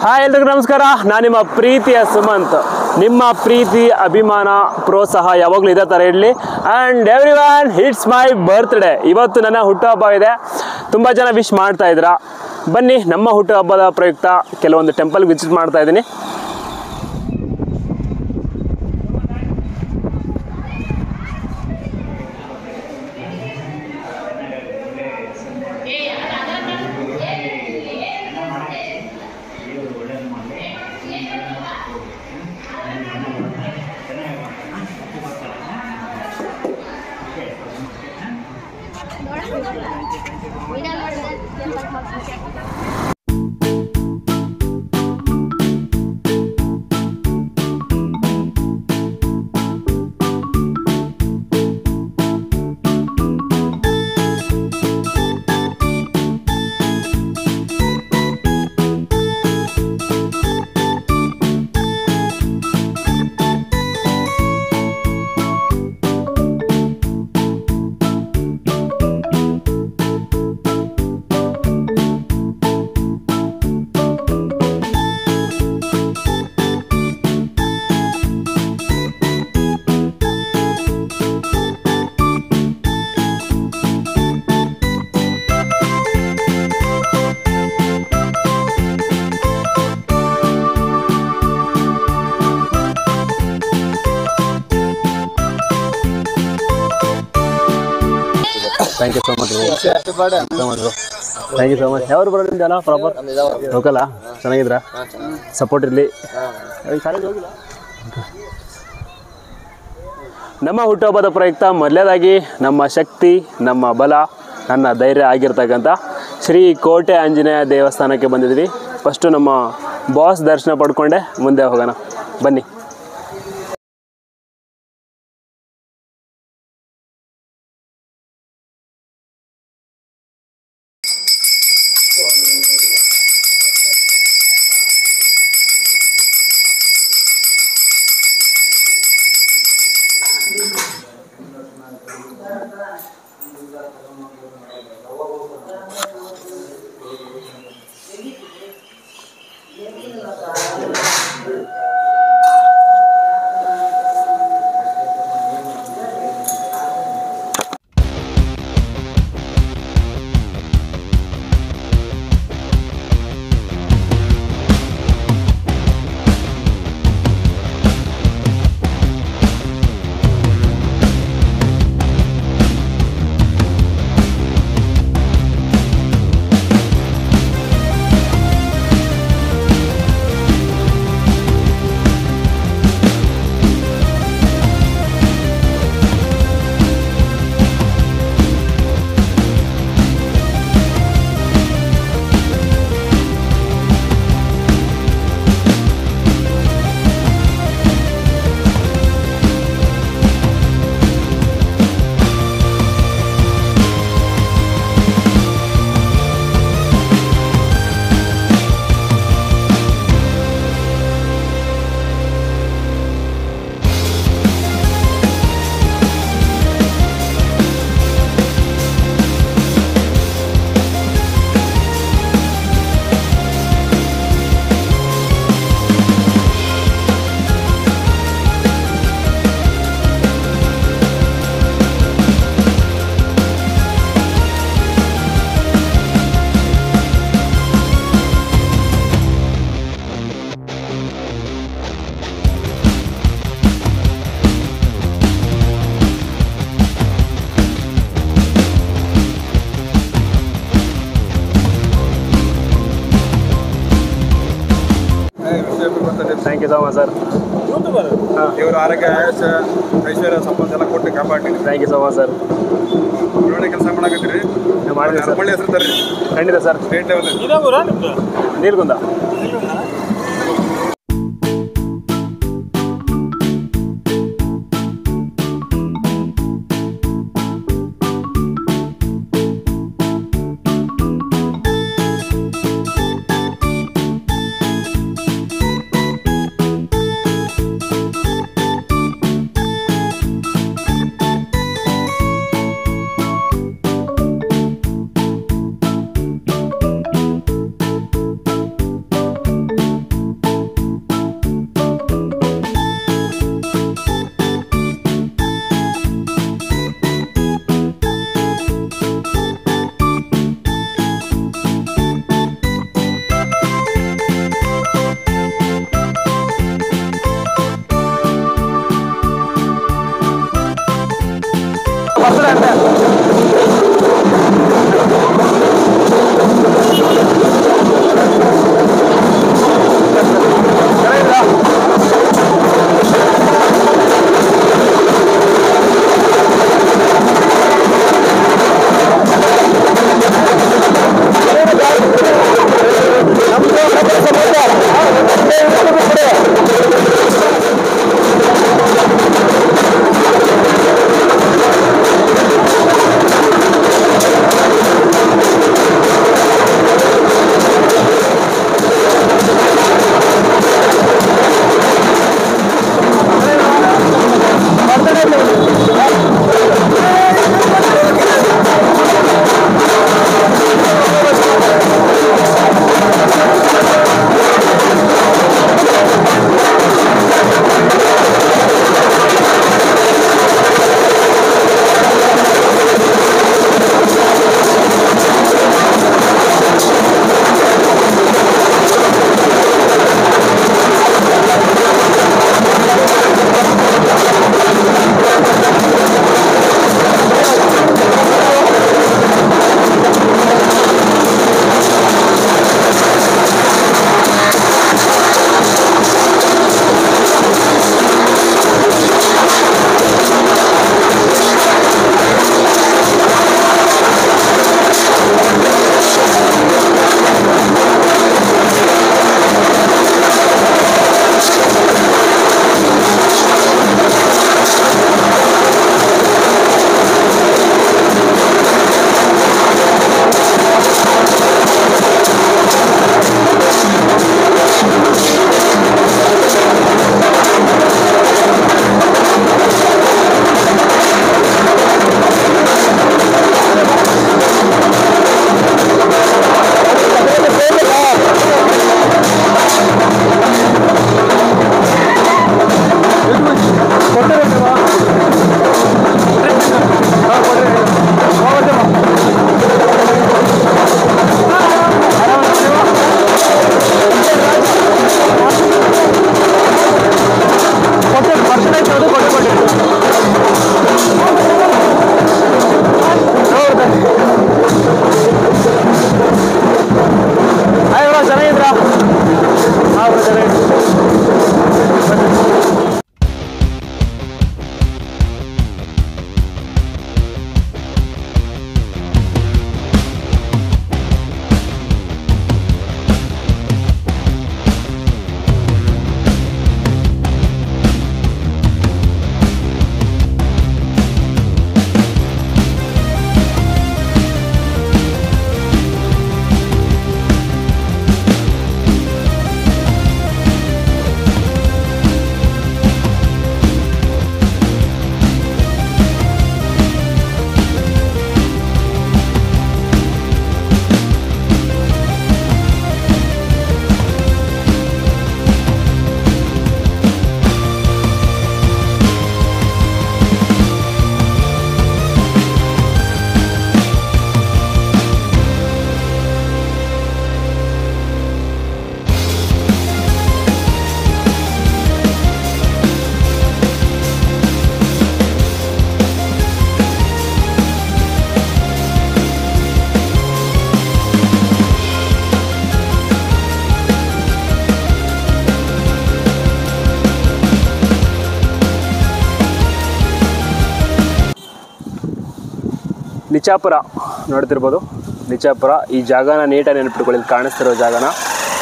Hi ಎಲ್ರಿಗೂ ನಮಸ್ಕಾರ. ನಾನು ನಿಮ್ಮ ಪ್ರೀತಿಯ ಸುಮಂತ್. ನಿಮ್ಮ ಪ್ರೀತಿ ಅಭಿಮಾನ ಪ್ರೋತ್ಸಾಹ ಯಾವಾಗಲೂ ಇದೇ ಥರ ಇರಲಿ. And every one, it's my birthday. ಇವತ್ತು ನನ್ನ ಹುಟ್ಟುಹಬ್ಬ ಇದೆ. ತುಂಬ ಜನ ವಿಶ್ ಮಾಡ್ತಾ ಇದ್ದೀರಾ. ಬನ್ನಿ, ನಮ್ಮ ಹುಟ್ಟುಹಬ್ಬದ ಪ್ರಯುಕ್ತ ಕೆಲವೊಂದು ಟೆಂಪಲ್ಗೆ ವಿಸಿಟ್ ಮಾಡ್ತಾ ಇದ್ದೀನಿ. Thank you so much. Thank you so much. ಯಾವ್ದು ಬರೋದ್ರಿಂದ ಅಲ್ಲ ಪ್ರಾಪರ್ ಲೋಕಲ್ಲ? ಚೆನ್ನಾಗಿದ್ರಾ? ಸಪೋರ್ಟ್ ಇರಲಿ. ನಮ್ಮ ಹುಟ್ಟುಹಬ್ಬದ ಪ್ರಯುಕ್ತ ಮೊದಲನೇದಾಗಿ ನಮ್ಮ ಶಕ್ತಿ, ನಮ್ಮ ಬಲ, ನನ್ನ ಧೈರ್ಯ ಆಗಿರ್ತಕ್ಕಂಥ ಶ್ರೀ ಕೋಟೆ ಆಂಜನೇಯ ದೇವಸ್ಥಾನಕ್ಕೆ ಬಂದಿದ್ವಿ. ಫಸ್ಟು ನಮ್ಮ ಬಾಸ್ ದರ್ಶನ ಪಡ್ಕೊಂಡೆ ಮುಂದೆ ಹೋಗೋಣ, ಬನ್ನಿ. Thank you so much sir. ದೇವರು ಆರೋಗ್ಯ, ಆಯುಷ್ಯ, ಐಶ್ವರ್ಯ, ಸಂಪತ್ತು ಎಲ್ಲ ಕೊಟ್ಟು ಕಾಪಾಡಿ. Thank you so much sir. ಒಳ್ಳೆ ಕೆಲಸ ಮಾಡಕತ್ತೀರಿ. ಮಾಡಿದ್ರಿ ಸರ್. ಒಳ್ಳೆ ಹೆಸರು ತರ್ರಿ. ಖಂಡಿತ sir. State level Nilgund. Birthday ಅಂತೆ. ನಿಚಾಪುರ ನೋಡ್ತಿರ್ಬೋದು. ನಿಚಾಪುರ ಈ ಜಾಗನ ನೀಟಾಗಿ ನೆನಪಿಟ್ಕೊಳ್ಳಿ. ಇಲ್ಲಿ ಕಾಣಿಸ್ತಿರೋ ಜಾಗನ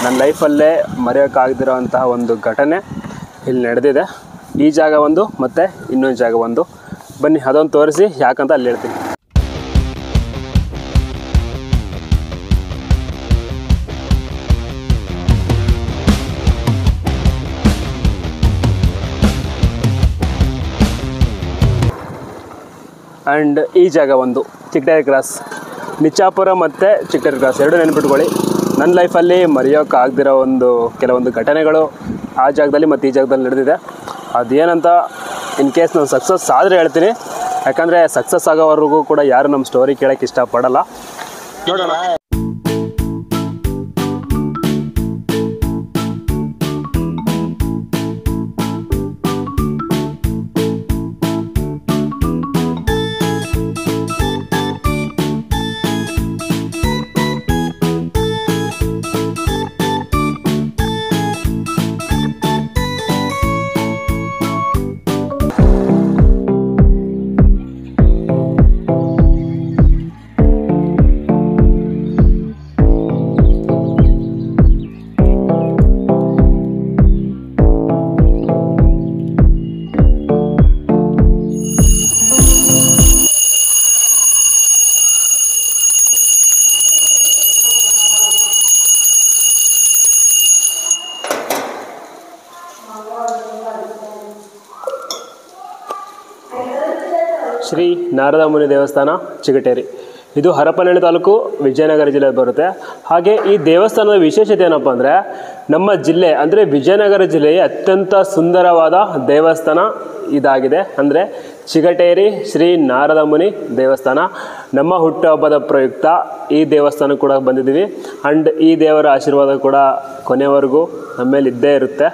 ನನ್ನ ಲೈಫಲ್ಲೇ ಮರೆಯೋಕ್ಕಾಗದಿರೋಂತಹ ಒಂದು ಘಟನೆ ಇಲ್ಲಿ ನಡೆದಿದೆ. ಈ ಜಾಗ ಒಂದು ಮತ್ತು ಇನ್ನೊಂದು ಜಾಗ ಒಂದು. ಬನ್ನಿ ಅದೊಂದು ತೋರಿಸಿ ಯಾಕಂತ ಅಲ್ಲಿ ಹೇಳ್ತೀನಿ. ಆ್ಯಂಡ್ ಈ ಜಾಗ ಒಂದು ಚಿಕ್ಕಟೇರಿ ಕ್ರಾಸ್. ನಿಚಾಪುರ ಮತ್ತು ಚಿಕ್ಕಟೇರಿ ಕ್ರಾಸ್ ಎರಡು ನೆನ್ಪಿಟ್ಕೊಳ್ಳಿ. ನನ್ನ ಲೈಫಲ್ಲಿ ಮರೆಯೋಕ್ಕಾಗದಿರೋ ಕೆಲವೊಂದು ಘಟನೆಗಳು ಆ ಜಾಗದಲ್ಲಿ ಮತ್ತು ಈ ಜಾಗದಲ್ಲಿ ನಡೆದಿದೆ. ಅದೇನಂತ ಇನ್ ಕೇಸ್ ನಾನು ಸಕ್ಸಸ್ ಆದರೆ ಹೇಳ್ತೀನಿ. ಯಾಕಂದರೆ ಸಕ್ಸಸ್ ಆಗೋವರೆಗೂ ಕೂಡ ಯಾರು ನಮ್ಮ ಸ್ಟೋರಿ ಕೇಳೋಕ್ಕೆ ಇಷ್ಟಪಡಲ್ಲ. ನೋಡೋಣ. ಶ್ರೀ ನಾರದ ಮುನಿ ದೇವಸ್ಥಾನ ಚಿಗಟೇರಿ. ಇದು ಹರಪನಹಳ್ಳಿ ತಾಲೂಕು ವಿಜಯನಗರ ಜಿಲ್ಲೆ ಬರುತ್ತೆ. ಹಾಗೆ ಈ ದೇವಸ್ಥಾನದ ವಿಶೇಷತೆ ಏನಪ್ಪ ಅಂದರೆ ನಮ್ಮ ಜಿಲ್ಲೆ ಅಂದರೆ ವಿಜಯನಗರ ಜಿಲ್ಲೆಯ ಅತ್ಯಂತ ಸುಂದರವಾದ ದೇವಸ್ಥಾನ ಇದಾಗಿದೆ. ಅಂದರೆ ಚಿಗಟೇರಿ ಶ್ರೀ ನಾರದ ಮುನಿ ದೇವಸ್ಥಾನ. ನಮ್ಮ ಹುಟ್ಟುಹಬ್ಬದ ಪ್ರಯುಕ್ತ ಈ ದೇವಸ್ಥಾನ ಕೂಡ ಬಂದಿದ್ದೀವಿ. ಆ್ಯಂಡ್ ಈ ದೇವರ ಆಶೀರ್ವಾದ ಕೂಡ ಕೊನೆವರೆಗೂ ನಮ್ಮ ಮೇಲೆ ಇದ್ದೇ ಇರುತ್ತೆ.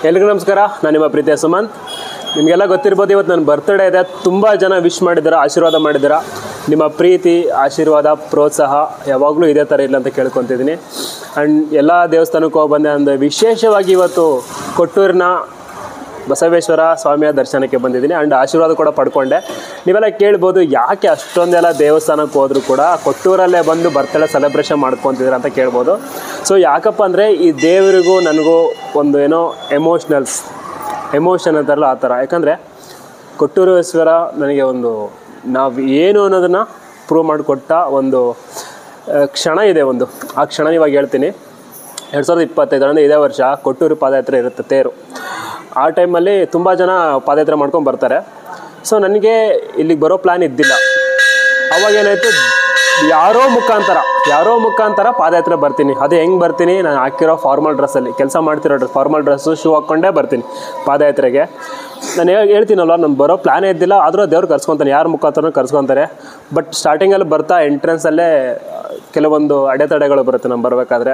ಎಲ್ರಿಗೂ ನಮಸ್ಕಾರ, ನಾನು ನಿಮ್ಮ ಪ್ರೀತಿಯ ಸುಮಂತ್. ನಿಮಗೆಲ್ಲ ಗೊತ್ತಿರ್ಬೋದು, ಇವತ್ತು ನನ್ನ ಬರ್ತ್ಡೇ ಇದೆ. ತುಂಬ ಜನ ವಿಶ್ ಮಾಡಿದ್ದೀರಾ, ಆಶೀರ್ವಾದ ಮಾಡಿದ್ದೀರಾ. ನಿಮ್ಮ ಪ್ರೀತಿ, ಆಶೀರ್ವಾದ, ಪ್ರೋತ್ಸಾಹ ಯಾವಾಗಲೂ ಇದೇ ಥರ ಇಲ್ಲ ಅಂತ ಕೇಳ್ಕೊತಿದ್ದೀನಿ. ಆ್ಯಂಡ್ ಎಲ್ಲ ದೇವಸ್ಥಾನಕ್ಕೂ ಹೋಗಿ ಬಂದೆ. ಅಂದರೆ ವಿಶೇಷವಾಗಿ ಇವತ್ತು ಕೊಟ್ಟೂರಿನ ಬಸವೇಶ್ವರ ಸ್ವಾಮಿಯ ದರ್ಶನಕ್ಕೆ ಬಂದಿದ್ದೀನಿ. ಆ್ಯಂಡ್ ಆಶೀರ್ವಾದ ಕೂಡ ಪಡ್ಕೊಂಡೆ. ನೀವೆಲ್ಲ ಕೇಳ್ಬೋದು, ಯಾಕೆ ಅಷ್ಟೊಂದೆಲ್ಲ ದೇವಸ್ಥಾನಕ್ಕೆ ಹೋದರೂ ಕೂಡ ಕೊಟ್ಟೂರಲ್ಲೇ ಬಂದು ಬರ್ತ್ಡೇ ಸೆಲೆಬ್ರೇಷನ್ ಮಾಡ್ಕೊತಿದ್ದೀರ ಅಂತ ಕೇಳ್ಬೋದು. ಸೊ ಯಾಕಪ್ಪ ಅಂದರೆ ಈ ದೇವರಿಗೂ ನನಗೂ ಒಂದು ಏನೋ ಎಮೋಷನ್ ಅಂತಾರಲ್ಲ ಆ ಥರ. ಯಾಕಂದರೆ ಕೊಟ್ಟೂರೇಶ್ವರ ನನಗೆ ಒಂದು ನಾವು ಏನು ಅನ್ನೋದನ್ನು ಪ್ರೂವ್ ಮಾಡಿಕೊಟ್ಟ ಒಂದು ಕ್ಷಣ ಇದೆ. ಆ ಕ್ಷಣ ಇವಾಗ ಹೇಳ್ತೀನಿ. 2025 ಅಂದರೆ ಇದೇ ವರ್ಷ ಕೊಟ್ಟೂರು ಪಾದಯಾತ್ರೆ ಇರುತ್ತೆ, ತೇರು. ಆ ಟೈಮಲ್ಲಿ ತುಂಬ ಜನ ಪಾದಯಾತ್ರೆ ಮಾಡ್ಕೊಂಡು ಬರ್ತಾರೆ. ಸೊ ನನಗೆ ಇಲ್ಲಿಗೆ ಬರೋ ಪ್ಲ್ಯಾನ್ ಇದ್ದಿಲ್ಲ. ಅವಾಗೇನಾಯಿತು, ಯಾರೋ ಮುಖಾಂತರ ಪಾದಯಾತ್ರೆ ಬರ್ತೀನಿ. ಅದು ಹೆಂಗೆ ಬರ್ತೀನಿ, ನಾನು ಹಾಕಿರೋ ಫಾರ್ಮಲ್ ಡ್ರೆಸ್ಸಲ್ಲಿ, ಕೆಲಸ ಮಾಡ್ತಿರೋ ಫಾರ್ಮಲ್ ಡ್ರೆಸ್ಸು, ಶೂ ಹಾಕ್ಕೊಂಡೇ ಬರ್ತೀನಿ ಪಾದಯಾತ್ರೆಗೆ. ನಾನು ಹೇಳ್ತೀನಲ್ವ, ನಾನು ಬರೋ ಪ್ಲ್ಯಾನೇ ಇದ್ದಿಲ್ಲ. ಆದರೂ ದೇವ್ರು ಕರ್ಸ್ಕೊತಾನೆ, ಯಾರ ಮುಖಾಂತರ ಕರ್ಸ್ಕೊತಾರೆ. ಬಟ್ ಸ್ಟಾರ್ಟಿಂಗಲ್ಲಿ ಬರ್ತಾ ಎಂಟ್ರೆನ್ಸಲ್ಲೇ ಕೆಲವೊಂದು ಅಡೆತಡೆಗಳು ಬರುತ್ತೆ. ನಾವು ಬರಬೇಕಾದ್ರೆ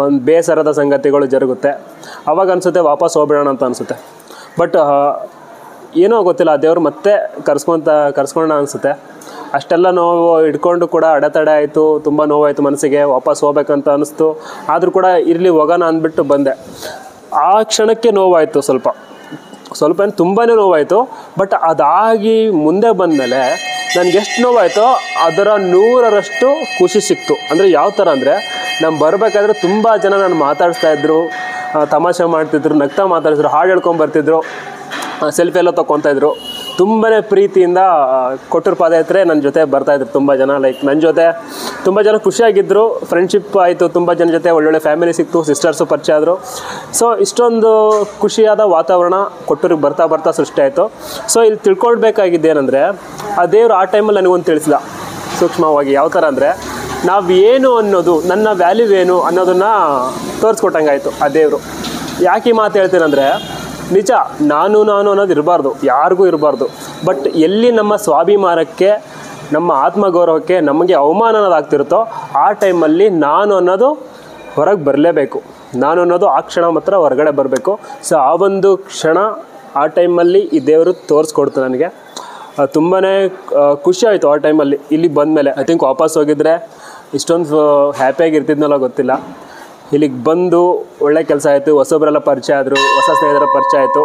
ಒಂದು ಬೇಸರದ ಸಂಗತಿಗಳು ಜರುಗುತ್ತೆ. ಅವಾಗ ಅನಿಸುತ್ತೆ ವಾಪಸ್ ಹೋಗ್ಬಿಡೋಣ ಅಂತ ಅನಿಸುತ್ತೆ. ಬಟ್ ಏನೋ ಗೊತ್ತಿಲ್ಲ, ಆ ದೇವ್ರು ಮತ್ತೆ ಕರ್ಸ್ಕೊಳ್ಳೋಣ ಅನಿಸುತ್ತೆ. ಅಷ್ಟೆಲ್ಲ ನೋವು ಹಿಡ್ಕೊಂಡು ಕೂಡ ಅಡೆತಡೆ ಆಯಿತು, ತುಂಬ ನೋವಾಯಿತು ಮನಸ್ಸಿಗೆ. ವಾಪಸ್ ಹೋಗ್ಬೇಕಂತ ಅನ್ನಿಸ್ತು. ಆದರೂ ಕೂಡ ಇರಲಿ ಹೋಗೋಣ ಅಂದ್ಬಿಟ್ಟು ಬಂದೆ. ಆ ಕ್ಷಣಕ್ಕೆ ನೋವಾಯಿತು, ಸ್ವಲ್ಪ ಏನು ತುಂಬಾ ನೋವಾಯಿತು. ಬಟ್ ಅದಾಗಿ ಮುಂದೆ ಬಂದಮೇಲೆ ನನಗೆ ಎಷ್ಟು ನೋವಾಯಿತೋ ಅದರ 100ರಷ್ಟು ಖುಷಿ ಸಿಕ್ತು. ಅಂದರೆ ಯಾವ ಥರ ಅಂದರೆ, ನಾನು ಬರಬೇಕಾದ್ರೆ ತುಂಬ ಜನ ನಾನು ಮಾತಾಡಿಸ್ತಾಯಿದ್ರು, ತಮಾಷೆ ಮಾಡ್ತಿದ್ರು, ನಗ್ತಾ ಮಾತಾಡಿದ್ರು, ಹಾಡು ಹೇಳ್ಕೊಂಬರ್ತಿದ್ರು, ಸೆಲ್ಫಿ ಎಲ್ಲ ತೊಗೊತಾಯಿದ್ರು. ತುಂಬಾ ಪ್ರೀತಿಯಿಂದ ಕೊಟ್ಟೂರು ಪಾದಯಾತ್ರೆ ನನ್ನ ಜೊತೆ ಬರ್ತಾಯಿದ್ರು ತುಂಬ ಜನ. ನನ್ನ ಜೊತೆ ತುಂಬ ಜನ ಖುಷಿಯಾಗಿದ್ದರು, ಫ್ರೆಂಡ್ಶಿಪ್ ಆಯಿತು. ತುಂಬ ಜನ ಜೊತೆ ಒಳ್ಳೊಳ್ಳೆ ಫ್ಯಾಮಿಲಿ ಸಿಕ್ತು, ಸಿಸ್ಟರ್ಸು ಪರಿಚಯ ಆದರು. ಸೊ ಇಷ್ಟೊಂದು ಖುಷಿಯಾದ ವಾತಾವರಣ ಕೊಟ್ಟೂರಿಗೆ ಬರ್ತಾ ಸೃಷ್ಟಿ ಆಯಿತು. ಸೊ ಇಲ್ಲಿ ತಿಳ್ಕೊಳ್ಬೇಕಾಗಿದ್ದೇನೆಂದರೆ, ಆ ದೇವರು ಆ ಟೈಮಲ್ಲಿ ನನಗೊಂದು ತಿಳಿಸಿದ ಸೂಕ್ಷ್ಮವಾಗಿ. ಯಾವ ಥರ ಅಂದರೆ, ನಾವು ಏನು ಅನ್ನೋದು, ನನ್ನ ವ್ಯಾಲ್ಯೂ ಏನು ಅನ್ನೋದನ್ನು ತೋರಿಸ್ಕೊಟ್ಟಂಗಾಯಿತು ಆ ದೇವರು. ಯಾಕೆ ಈ ಮಾತು ಹೇಳ್ತೀನಂದರೆ, ನಿಜ, ನಾನು ಅನ್ನೋದು ಇರಬಾರ್ದು, ಯಾರಿಗೂ ಇರಬಾರ್ದು. ಬಟ್ ಎಲ್ಲಿ ನಮ್ಮ ಸ್ವಾಭಿಮಾನಕ್ಕೆ, ನಮ್ಮ ಆತ್ಮಗೌರವಕ್ಕೆ ನಮಗೆ ಅವಮಾನ ಅನ್ನೋದಾಗ್ತಿರುತ್ತೋ ಆ ಟೈಮಲ್ಲಿ ನಾನು ಅನ್ನೋದು ಹೊರಗೆ ಬರಲೇಬೇಕು. ನಾನು ಅನ್ನೋದು ಆ ಕ್ಷಣ ಮಾತ್ರ ಹೊರಗಡೆ ಬರಬೇಕು. ಸೊ ಆ ಒಂದು ಕ್ಷಣ, ಆ ಟೈಮಲ್ಲಿ ಈ ದೇವರು ತೋರಿಸ್ಕೊಡ್ತು ನನಗೆ. ತುಂಬಾ ಖುಷಿ ಆಯಿತು ಆ ಟೈಮಲ್ಲಿ. ಇಲ್ಲಿಗೆ ಬಂದಮೇಲೆ ಐ ಥಿಂಕ್ ವಾಪಸ್ ಹೋಗಿದ್ರೆ ಇಷ್ಟೊಂದು ಹ್ಯಾಪಿಯಾಗಿರ್ತಿದ್ನಲ್ಲ ಗೊತ್ತಿಲ್ಲ. ಇಲ್ಲಿಗೆ ಬಂದು ಒಳ್ಳೆ ಕೆಲಸ ಆಯಿತು, ಹೊಸೊಬ್ಬರೆಲ್ಲ ಪರಿಚಯ ಆದರು, ಹೊಸ ಸ್ನೇಹಿತರ ಪರಿಚಯ ಆಯಿತು.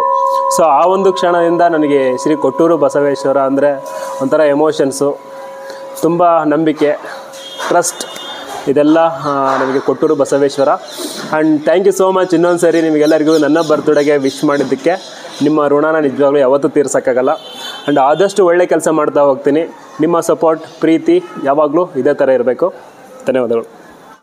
ಸೊ ಆ ಒಂದು ಕ್ಷಣದಿಂದ ನನಗೆ ಶ್ರೀ ಕೊಟ್ಟೂರು ಬಸವೇಶ್ವರ ಅಂದರೆ ಒಂಥರ ಎಮೋಷನ್ಸು, ತುಂಬ ನಂಬಿಕೆ, ಟ್ರಸ್ಟ್, ಇದೆಲ್ಲ ನನಗೆ Kottur Basaveshwara. And thank you so much ಇನ್ನೊಂದು ಸರಿ ನಿಮಗೆಲ್ಲರಿಗೂ ನನ್ನ ಬರ್ತ್ಡೇಗೆ ವಿಶ್ ಮಾಡಿದ್ದಕ್ಕೆ. ನಿಮ್ಮ ಋಣನ ನಿಜವಾಗ್ಲೂ ಯಾವತ್ತೂ ತೀರ್ಸೋಕ್ಕಾಗಲ್ಲ. ಆ್ಯಂಡ್ ಆದಷ್ಟು ಒಳ್ಳೆ ಕೆಲಸ ಮಾಡ್ತಾ ಹೋಗ್ತೀನಿ. ನಿಮ್ಮ ಸಪೋರ್ಟ್, ಪ್ರೀತಿ ಯಾವಾಗಲೂ ಇದೇ ಥರ ಇರಬೇಕು. ಧನ್ಯವಾದಗಳು.